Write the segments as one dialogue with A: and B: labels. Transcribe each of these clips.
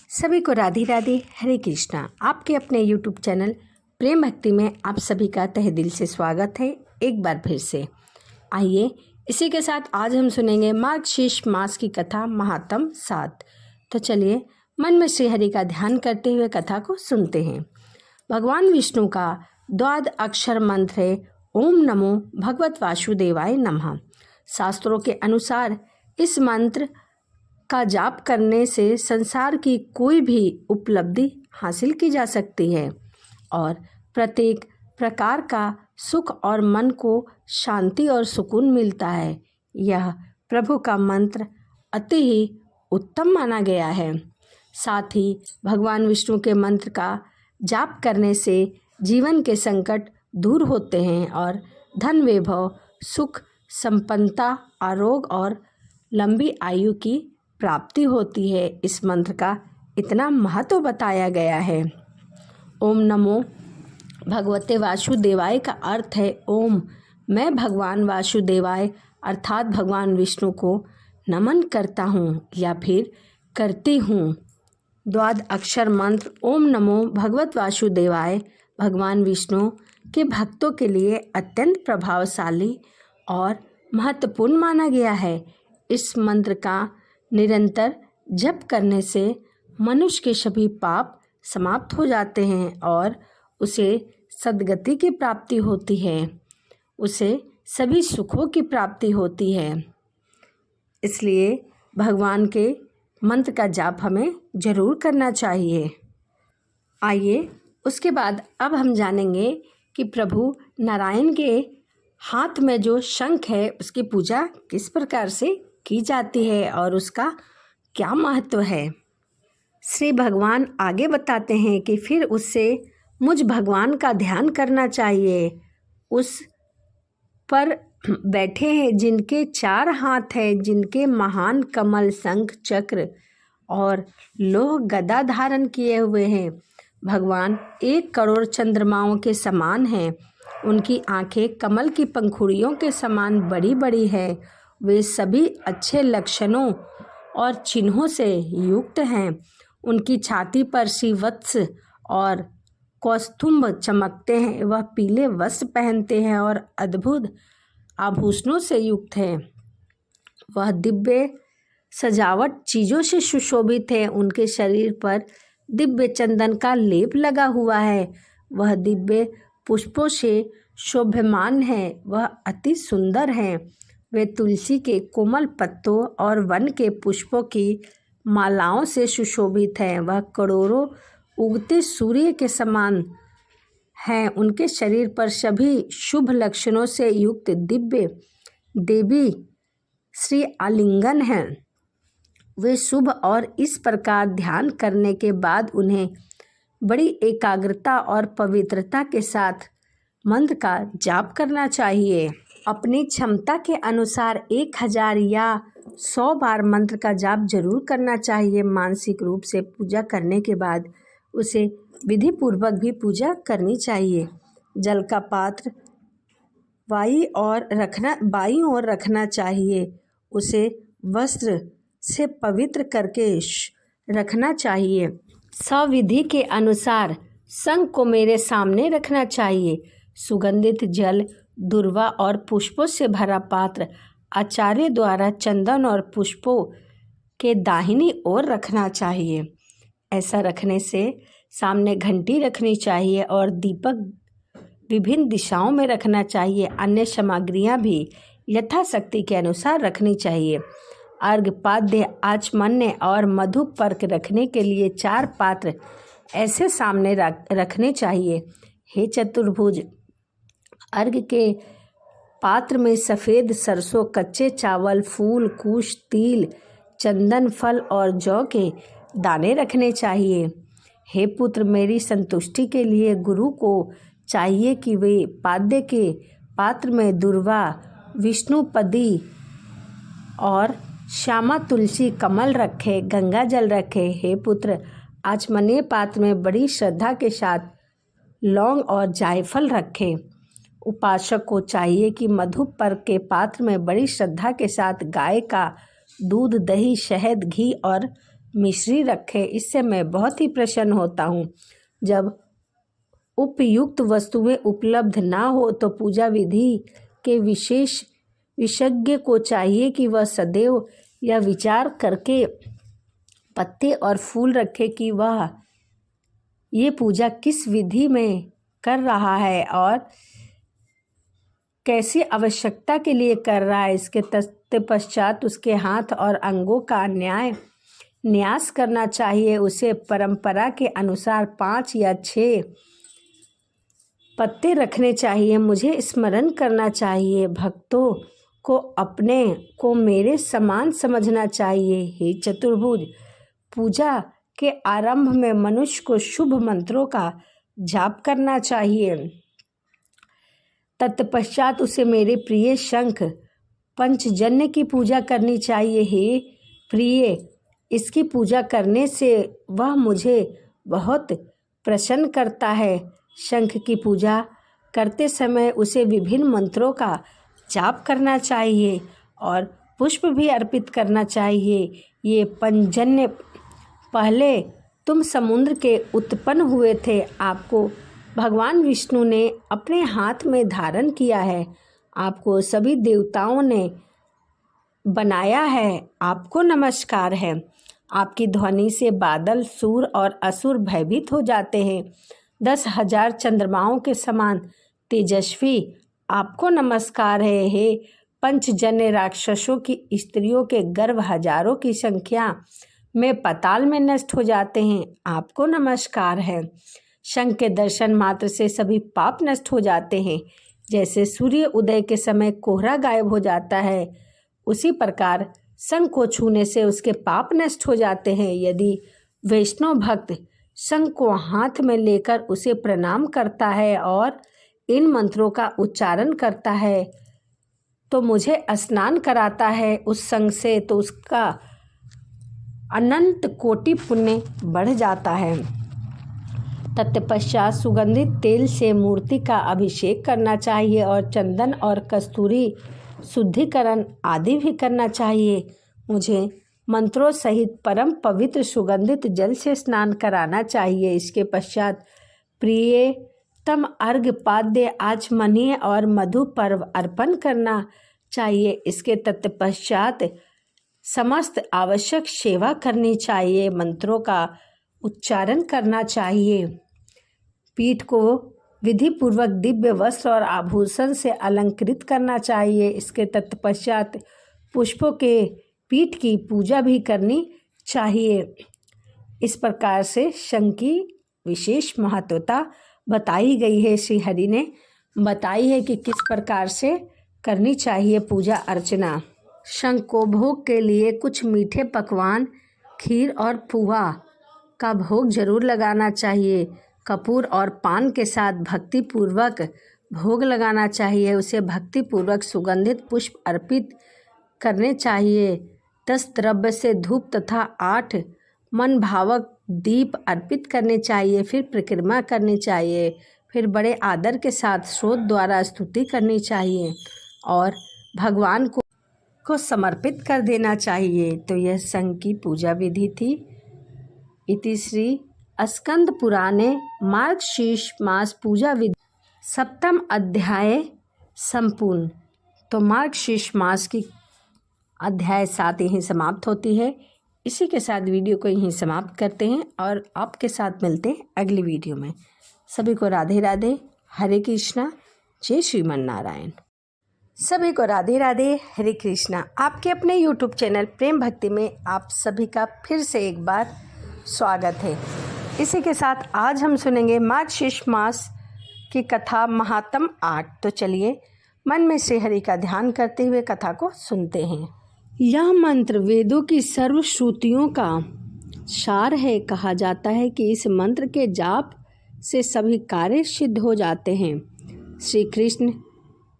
A: सभी को राधे राधे, हरे कृष्णा। आपके अपने YouTube चैनल प्रेम भक्ति में आप सभी का तहे दिल से स्वागत है एक बार फिर से। आइए इसी के साथ आज हम सुनेंगे मार्गशीर्ष मास की कथा महात्म 7। तो चलिए मन में श्री हरि का ध्यान करते हुए कथा को सुनते हैं। भगवान विष्णु का द्वाद अक्षर मंत्र है ओम नमो भगवत वासुदेवाय नमः। शास्त्रों के अनुसार इस मंत्र का जाप करने से संसार की कोई भी उपलब्धि हासिल की जा सकती है और प्रत्येक प्रकार का सुख और मन को शांति और सुकून मिलता है। यह प्रभु का मंत्र अति ही उत्तम माना गया है। साथ ही भगवान विष्णु के मंत्र का जाप करने से जीवन के संकट दूर होते हैं और धन वैभव सुख संपन्नता आरोग्य और लंबी आयु की प्राप्ति होती है। इस मंत्र का इतना महत्व बताया गया है। ओम नमो भगवते वासुदेवाय का अर्थ है ओम, मैं भगवान वासुदेवाय अर्थात भगवान विष्णु को नमन करता हूँ या फिर करती हूँ। द्वाद अक्षर मंत्र ओम नमो भगवत वासुदेवाय भगवान विष्णु के भक्तों के लिए अत्यंत प्रभावशाली और महत्वपूर्ण माना गया है। इस मंत्र का निरंतर जप करने से मनुष्य के सभी पाप समाप्त हो जाते हैं और उसे सद्गति की प्राप्ति होती है, उसे सभी सुखों की प्राप्ति होती है। इसलिए भगवान के मंत्र का जाप हमें जरूर करना चाहिए। आइए उसके बाद अब हम जानेंगे कि प्रभु नारायण के हाथ में जो शंख है उसकी पूजा किस प्रकार से की जाती है और उसका क्या महत्व है। श्री भगवान आगे बताते हैं कि फिर उससे मुझ भगवान का ध्यान करना चाहिए। उस पर बैठे हैं जिनके 4 हाथ हैं, जिनके महान कमल शंख चक्र और लोह गदा धारण किए हुए हैं। भगवान 1 करोड़ चंद्रमाओं के समान हैं। उनकी आंखें कमल की पंखुड़ियों के समान बड़ी बड़ी है। वे सभी अच्छे लक्षणों और चिन्हों से युक्त हैं। उनकी छाती पर श्रीवत्स और कौस्तुभ चमकते हैं। वह पीले वस्त्र पहनते हैं और अद्भुत आभूषणों से युक्त हैं। वह दिव्य सजावट चीज़ों से सुशोभित है। उनके शरीर पर दिव्य चंदन का लेप लगा हुआ है। वह दिव्य पुष्पों से शोभमान है। वह अति सुंदर है। वे तुलसी के कोमल पत्तों और वन के पुष्पों की मालाओं से सुशोभित हैं। वह करोड़ों उगते सूर्य के समान हैं। उनके शरीर पर सभी शुभ लक्षणों से युक्त दिव्य देवी श्री आलिंगन हैं। वे शुभ और इस प्रकार ध्यान करने के बाद उन्हें बड़ी एकाग्रता और पवित्रता के साथ मंत्र का जाप करना चाहिए। अपनी क्षमता के अनुसार 1000 या 100 बार मंत्र का जाप जरूर करना चाहिए। मानसिक रूप से पूजा करने के बाद उसे विधि पूर्वक भी पूजा करनी चाहिए। जल का पात्र बाईं ओर रखना चाहिए। उसे वस्त्र से पवित्र करके रखना चाहिए। सविधि के अनुसार शंख को मेरे सामने रखना चाहिए। सुगंधित जल दूर्वा और पुष्पों से भरा पात्र आचार्य द्वारा चंदन और पुष्पों के दाहिनी ओर रखना चाहिए। ऐसा रखने से सामने घंटी रखनी चाहिए और दीपक विभिन्न दिशाओं में रखना चाहिए। अन्य सामग्रियां भी यथाशक्ति के अनुसार रखनी चाहिए। अर्घ पाद्य आचमन्य और मधुपर्क रखने के लिए 4 पात्र ऐसे सामने रखने चाहिए। हे चतुर्भुज, अर्घ के पात्र में सफ़ेद सरसों, कच्चे चावल, फूल, कुश, तिल, चंदन, फल और जौ के दाने रखने चाहिए। हे पुत्र, मेरी संतुष्टि के लिए गुरु को चाहिए कि वे पाद्य के पात्र में दूर्वा, विष्णुपदी और श्यामा तुलसी कमल रखे, गंगा जल रखे। हे पुत्र, आचमनीय पात्र में बड़ी श्रद्धा के साथ लौंग और जायफल रखें। उपासक को चाहिए कि मधुपर्क के पात्र में बड़ी श्रद्धा के साथ गाय का दूध, दही, शहद, घी और मिश्री रखें, इससे मैं बहुत ही प्रसन्न होता हूँ। जब उपयुक्त वस्तुएं उपलब्ध ना हो तो पूजा विधि के विशेषज्ञ को चाहिए कि वह सदैव यह विचार करके पत्ते और फूल रखे कि वह ये पूजा किस विधि में कर रहा है और कैसी आवश्यकता के लिए कर रहा है। इसके तत्पश्चात उसके हाथ और अंगों का न्यास करना चाहिए। उसे परंपरा के अनुसार 5 या 6 पत्ते रखने चाहिए। मुझे स्मरण करना चाहिए, भक्तों को अपने को मेरे समान समझना चाहिए। हे चतुर्भुज, पूजा के आरंभ में मनुष्य को शुभ मंत्रों का जाप करना चाहिए। तत्पश्चात उसे मेरे प्रिय शंख पंचजन्य की पूजा करनी चाहिए। हे प्रिय, इसकी पूजा करने से वह मुझे बहुत प्रसन्न करता है। शंख की पूजा करते समय उसे विभिन्न मंत्रों का जाप करना चाहिए और पुष्प भी अर्पित करना चाहिए। ये पंचजन्य पहले तुम समुद्र के उत्पन्न हुए थे, आपको भगवान विष्णु ने अपने हाथ में धारण किया है, आपको सभी देवताओं ने बनाया है। आपको नमस्कार है। आपकी ध्वनि से बादल, सूर और असुर भयभीत हो जाते हैं। 10,000 चंद्रमाओं के समान तेजस्वी आपको नमस्कार है। हे पंचजन्य, राक्षसों की स्त्रियों के गर्भ हजारों की संख्या में पाताल में नष्ट हो जाते हैं, आपको नमस्कार है। शंख के दर्शन मात्र से सभी पाप नष्ट हो जाते हैं। जैसे सूर्य उदय के समय कोहरा गायब हो जाता है, उसी प्रकार शंख को छूने से उसके पाप नष्ट हो जाते हैं। यदि वैष्णव भक्त शंख को हाथ में लेकर उसे प्रणाम करता है और इन मंत्रों का उच्चारण करता है तो मुझे स्नान कराता है उस शंख से, तो उसका अनंत कोटि पुण्य बढ़ जाता है। तत्पश्चात सुगंधित तेल से मूर्ति का अभिषेक करना चाहिए और चंदन और कस्तूरी शुद्धिकरण आदि भी करना चाहिए। मुझे मंत्रों सहित परम पवित्र सुगंधित जल से स्नान कराना चाहिए। इसके पश्चात प्रियतम अर्घ्य, पाद्य, आचमनीय और मधु पर्व अर्पण करना चाहिए। इसके तत्पश्चात समस्त आवश्यक सेवा करनी चाहिए। मंत्रों का उच्चारण करना चाहिए। पीठ को विधि पूर्वक दिव्य वस्त्र और आभूषण से अलंकृत करना चाहिए। इसके तत्पश्चात पुष्पों के पीठ की पूजा भी करनी चाहिए। इस प्रकार से शंख की विशेष महत्वता बताई गई है। श्री हरि ने बताई है कि किस प्रकार से करनी चाहिए पूजा अर्चना। शंख को भोग के लिए कुछ मीठे पकवान, खीर और पुआ का भोग जरूर लगाना चाहिए। कपूर और पान के साथ भक्ति पूर्वक भोग लगाना चाहिए। उसे भक्ति पूर्वक सुगंधित पुष्प अर्पित करने चाहिए। 10 द्रव्य से धूप तथा 8 मन भावक दीप अर्पित करने चाहिए। फिर परिक्रमा करनी चाहिए। फिर बड़े आदर के साथ स्रोत द्वारा स्तुति करनी चाहिए और भगवान को समर्पित कर देना चाहिए। तो यह शंख की पूजा विधि थी। इति श्री स्कंद पुराणे मार्गशीर्ष मास पूजा विधि 7वां अध्याय संपूर्ण। तो मार्गशीर्ष मास की अध्याय 7 यहीं समाप्त होती है। इसी के साथ वीडियो को यहीं समाप्त करते हैं और आपके साथ मिलते हैं अगली वीडियो में। सभी को राधे राधे, हरे कृष्णा, जय श्रीमन नारायण। सभी को राधे राधे, हरे कृष्णा। आपके अपने YouTube चैनल प्रेम भक्ति में आप सभी का फिर से एक बार स्वागत है। इसी के साथ आज हम सुनेंगे मार्गशीर्ष मास की कथा महात्म 8। तो चलिए मन में श्री हरि का ध्यान करते हुए कथा को सुनते हैं। यह मंत्र वेदों की सर्वश्रुतियों का सार है। कहा जाता है कि इस मंत्र के जाप से सभी कार्य सिद्ध हो जाते हैं। श्री कृष्ण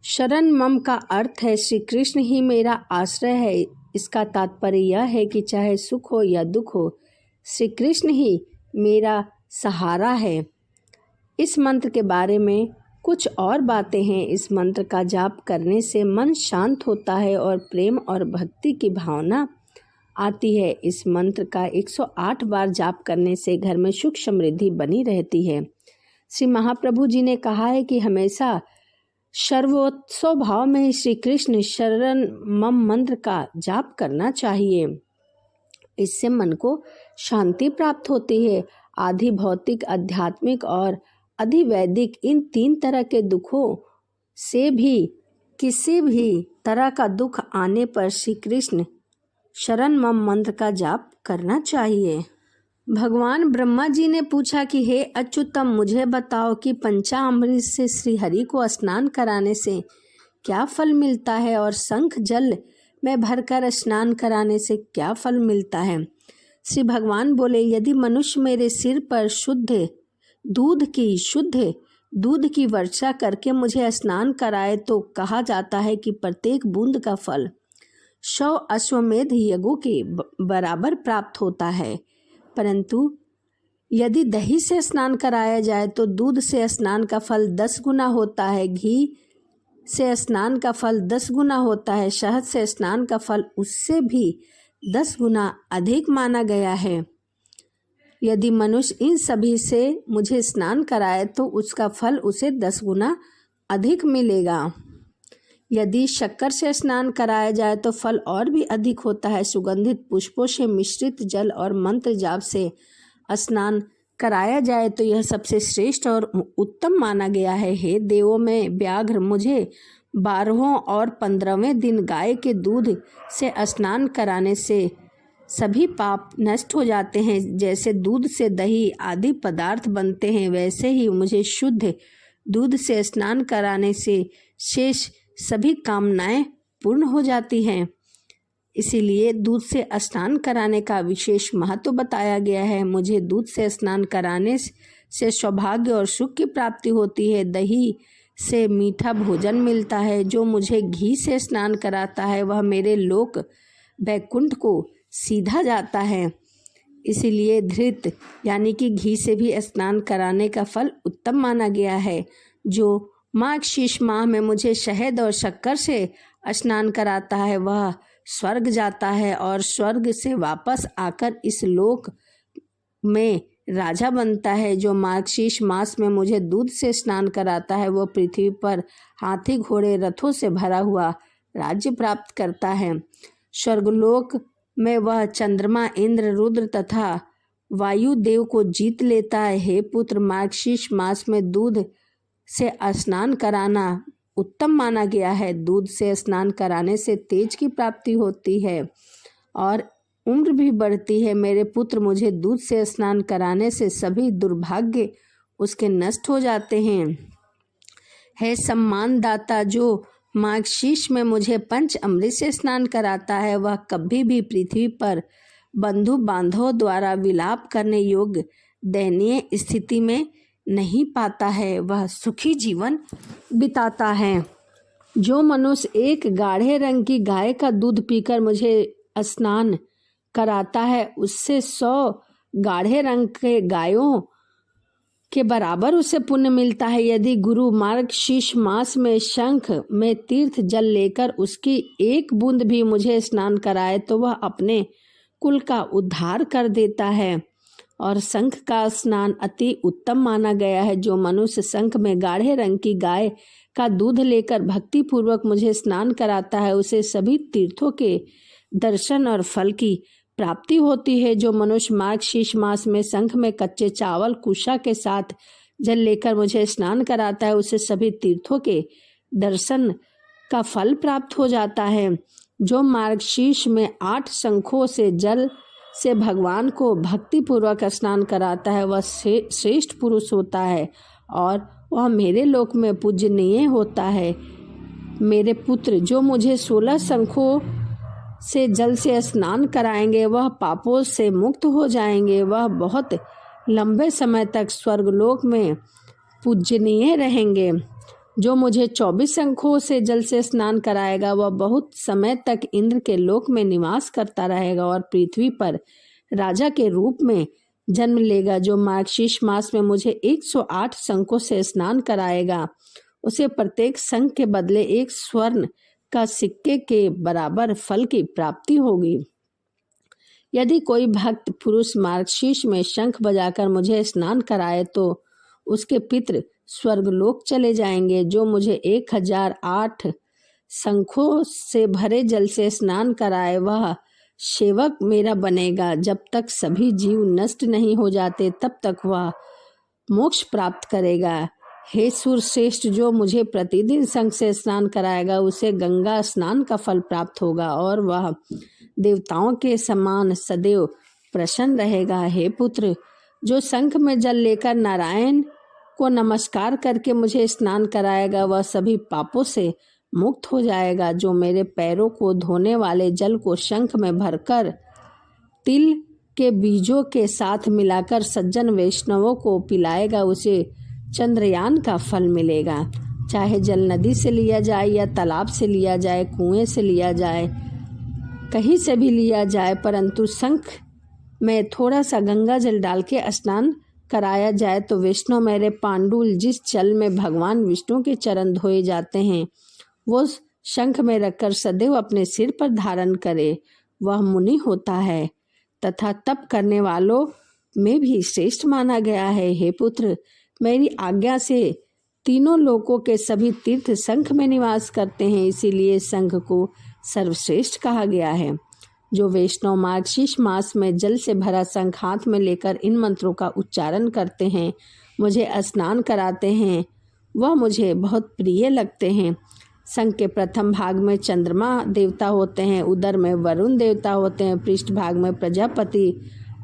A: शरण मम का अर्थ है श्री कृष्ण ही मेरा आश्रय है। इसका तात्पर्य यह है कि चाहे सुख हो या दुख हो, श्री कृष्ण ही मेरा सहारा है। इस मंत्र के बारे में कुछ और बातें हैं। इस मंत्र का जाप करने से मन शांत होता है और प्रेम और भक्ति की भावना आती है। इस मंत्र का 108 बार जाप करने से घर में सुख समृद्धि बनी रहती है। श्री महाप्रभु जी ने कहा है कि हमेशा सर्वोत्सव भाव में श्री कृष्ण शरण मम मंत्र का जाप करना चाहिए। इससे मन को शांति प्राप्त होती है। आधि भौतिक, आध्यात्मिक और अधिवैदिक इन 3 तरह के दुखों से भी किसी भी तरह का दुख आने पर श्री कृष्ण शरण मम मंत्र का जाप करना चाहिए। भगवान ब्रह्मा जी ने पूछा कि हे अच्युतम, मुझे बताओ कि पंचामृत से श्री हरि को स्नान कराने से क्या फल मिलता है और शंख जल में भरकर स्नान कराने से क्या फल मिलता है। श्री भगवान बोले, यदि मनुष्य मेरे सिर पर शुद्ध दूध की वर्षा करके मुझे स्नान कराए तो कहा जाता है कि प्रत्येक बूंद का फल 100 अश्वमेध यज्ञों के बराबर प्राप्त होता है। परंतु यदि दही से स्नान कराया जाए तो दूध से स्नान का फल 10 गुना होता है, घी से स्नान का फल 10 गुना होता है, शहद से स्नान का फल उससे भी 10 गुना अधिक माना गया है। यदि मनुष्य इन सभी से मुझे स्नान कराए तो उसका फल उसे 10 गुना अधिक मिलेगा। यदि शक्कर से स्नान कराया जाए तो फल और भी अधिक होता है। सुगंधित पुष्पों से मिश्रित जल और मंत्र जाप से स्नान कराया जाए तो यह सबसे श्रेष्ठ और उत्तम माना गया है। हे देवों में व्याघ्र, मुझे 12वें और 15वें दिन गाय के दूध से स्नान कराने से सभी पाप नष्ट हो जाते हैं। जैसे दूध से दही आदि पदार्थ बनते हैं, वैसे ही मुझे शुद्ध दूध से स्नान कराने से शेष सभी कामनाएं पूर्ण हो जाती हैं। इसीलिए दूध से स्नान कराने का विशेष महत्व बताया गया है। मुझे दूध से स्नान कराने से सौभाग्य और सुख की प्राप्ति होती है। दही से मीठा भोजन मिलता है। जो मुझे घी से स्नान कराता है वह मेरे लोक वैकुंठ को सीधा जाता है। इसीलिए धृत यानी कि घी से भी स्नान कराने का फल उत्तम माना गया है। जो मार्गशीर्ष माह में मुझे शहद और शक्कर से स्नान कराता है वह स्वर्ग जाता है और स्वर्ग से वापस आकर इस लोक में राजा बनता है। जो मार्गशीर्ष मास में मुझे दूध से स्नान कराता है वह पृथ्वी पर हाथी घोड़े रथों से भरा हुआ राज्य प्राप्त करता है। स्वर्गलोक में वह चंद्रमा, इंद्र, रुद्र तथा वायुदेव को जीत लेता है। हे पुत्र, मार्गशीर्ष मास में दूध से स्नान कराना उत्तम माना गया है। दूध से स्नान कराने से तेज की प्राप्ति होती है और उम्र भी बढ़ती है। मेरे पुत्र, मुझे दूध से स्नान कराने से सभी दुर्भाग्य उसके नष्ट हो जाते हैं। है सम्मान दाता, जो मार्गशीर्ष में मुझे पंच अमृत से स्नान कराता है वह कभी भी पृथ्वी पर बंधु बांधवों द्वारा विलाप करने योग्य दयनीय स्थिति में नहीं पाता है, वह सुखी जीवन बिताता है। जो मनुष्य एक गाढ़े रंग की गाय का दूध पीकर मुझे स्नान कराता है उससे 100 गाढ़े रंग के गायों के बराबर उसे पुण्य मिलता है। यदि गुरु मार्गशीर्ष मास में शंख में तीर्थ जल लेकर उसकी एक बूंद भी मुझे स्नान कराए तो वह अपने कुल का उद्धार कर देता है और शंख का स्नान अति उत्तम माना गया है। जो मनुष्य शंख में गाढ़े रंग की गाय का दूध लेकर भक्ति पूर्वक मुझे स्नान कराता है उसे सभी तीर्थों के दर्शन और फल की प्राप्ति होती है। जो मनुष्य मार्गशीर्ष मास में शंख में कच्चे चावल कुशा के साथ जल लेकर मुझे स्नान कराता है उसे सभी तीर्थों के दर्शन का फल प्राप्त हो जाता है। जो मार्गशीर्ष में 8 शंखों से जल से भगवान को भक्ति पूर्वक स्नान कराता है वह श्रेष्ठ पुरुष होता है और वह मेरे लोक में पूजनीय होता है। मेरे पुत्र, जो मुझे 16 शंखों से जल से स्नान कराएंगे वह पापों से मुक्त हो जाएंगे। वह बहुत लंबे समय तक स्वर्गलोक में पूजनीय रहेंगे। जो मुझे 24 शंखों से जल से स्नान कराएगा वह बहुत समय तक इंद्र के लोक में निवास करता रहेगा और पृथ्वी पर राजा के रूप में जन्म लेगा। जो मार्गशीर्ष मास में मुझे 108 शंखों से स्नान कराएगा उसे प्रत्येक शंख के बदले 1 स्वर्ण का सिक्के के बराबर फल की प्राप्ति होगी। यदि कोई भक्त पुरुष मार्गशीर्ष में शंख बजाकर मुझे स्नान कराए तो उसके पितृ स्वर्गलोक चले जाएंगे। जो मुझे 1008 शंखों से भरे जल से स्नान कराए वह सेवक मेरा बनेगा। जब तक सभी जीव नष्ट नहीं हो जाते तब तक वह मोक्ष प्राप्त करेगा। हे सूरश्रेष्ठ, जो मुझे प्रतिदिन शंख से स्नान कराएगा उसे गंगा स्नान का फल प्राप्त होगा और वह देवताओं के समान सदैव प्रसन्न रहेगा। हे पुत्र, जो शंख में जल लेकर नारायण को नमस्कार करके मुझे स्नान कराएगा वह सभी पापों से मुक्त हो जाएगा। जो मेरे पैरों को धोने वाले जल को शंख में भरकर तिल के बीजों के साथ मिलाकर सज्जन वैष्णवों को पिलाएगा उसे चंद्रयान का फल मिलेगा। चाहे जल नदी से लिया जाए या तालाब से लिया जाए, कुएं से लिया जाए, कहीं से भी लिया जाए, परंतु शंख में थोड़ा सा गंगा जल डाल के स्नान कराया जाए तो वैष्णव मेरे पांडुल जिस जल में भगवान विष्णु के चरण धोए जाते हैं वो शंख में रखकर सदैव अपने सिर पर धारण करे, वह मुनि होता है तथा तप करने वालों में भी श्रेष्ठ माना गया है। हे पुत्र, मेरी आज्ञा से तीनों लोकों के सभी तीर्थ शंख में निवास करते हैं, इसीलिए शंख को सर्वश्रेष्ठ कहा गया है। जो वैष्णव मार्गशीर्ष मास में जल से भरा शंख हाथ में लेकर इन मंत्रों का उच्चारण करते हैं, मुझे स्नान कराते हैं, वह मुझे बहुत प्रिय लगते हैं। शंख के प्रथम भाग में चंद्रमा देवता होते हैं, उदर में वरुण देवता होते हैं, पृष्ठ भाग में प्रजापति,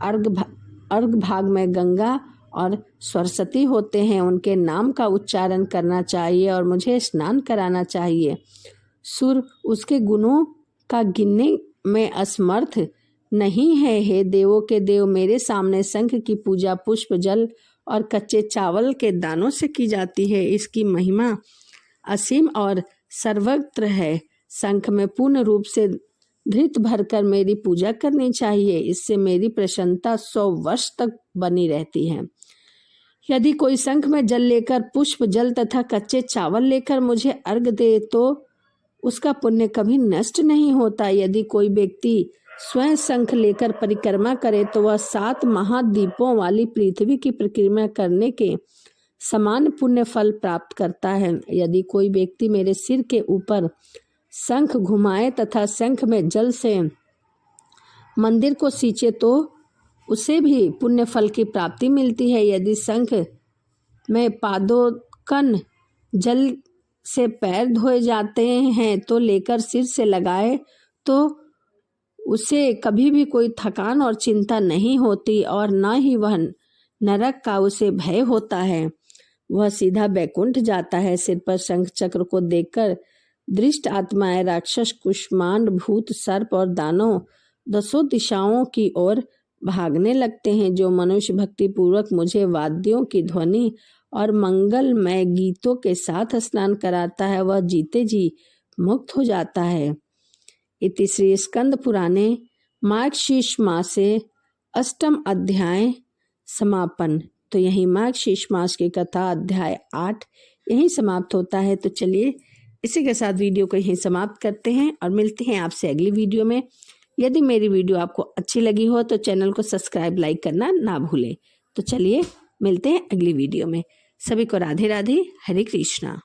A: अर्घ भाग में गंगा और सरस्वती होते हैं। उनके नाम का उच्चारण करना चाहिए और मुझे स्नान कराना चाहिए। सुर उसके गुणों का गिनने में असमर्थ नहीं है। हे देवों के देव, मेरे सामने शंख की पूजा पुष्प, जल और कच्चे चावल के दानों से की जाती है। इसकी महिमा असीम और सर्वत्र है। शंख में पूर्ण रूप से धृत भरकर मेरी पूजा करनी चाहिए, इससे मेरी प्रसन्नता 100 वर्ष तक बनी रहती है। यदि कोई शंख में जल लेकर पुष्प, जल तथा कच्चे चावल लेकर मुझे अर्घ दे तो उसका पुण्य कभी नष्ट नहीं होता। यदि कोई व्यक्ति स्वयं शंख लेकर परिक्रमा करे तो वह 7 महाद्वीपों वाली पृथ्वी की परिक्रमा करने के समान पुण्य फल प्राप्त करता है। यदि कोई व्यक्ति मेरे सिर के ऊपर शंख घुमाए तथा शंख में जल से मंदिर को सींचे तो उसे भी पुण्य फल की प्राप्ति मिलती है। यदि शंख में पादोकन जल से पैर धोए जाते हैं तो लेकर सिर से लगाए तो उसे कभी भी कोई थकान और चिंता नहीं होती और न ही वह नरक का उसे भय होता है, वह सीधा बैकुंठ जाता है। सिर पर शंख चक्र को देखकर दृष्ट आत्माएं, राक्षस, कुष्मांड, भूत, सर्प और दानव 10 दिशाओं की ओर भागने लगते हैं। जो मनुष्य भक्ति पूर्वक मुझे वाद्यों की ध्वनि और मंगलमय गीतों के साथ स्नान कराता है वह जीते जी मुक्त हो जाता है। इति श्री स्कंद पुराणे मार्गशीर्ष मासे अष्टम अध्याय समापन। तो यही मार्गशीर्ष मास की कथा अध्याय 8 यहीं समाप्त होता है। तो चलिए इसी के साथ वीडियो को यहीं समाप्त करते हैं और मिलते हैं आपसे अगली वीडियो में। यदि मेरी वीडियो आपको अच्छी लगी हो तो चैनल को सब्सक्राइब, लाइक करना ना भूलें। तो चलिए मिलते हैं अगली वीडियो में। सभी को राधे राधे, हरे कृष्णा।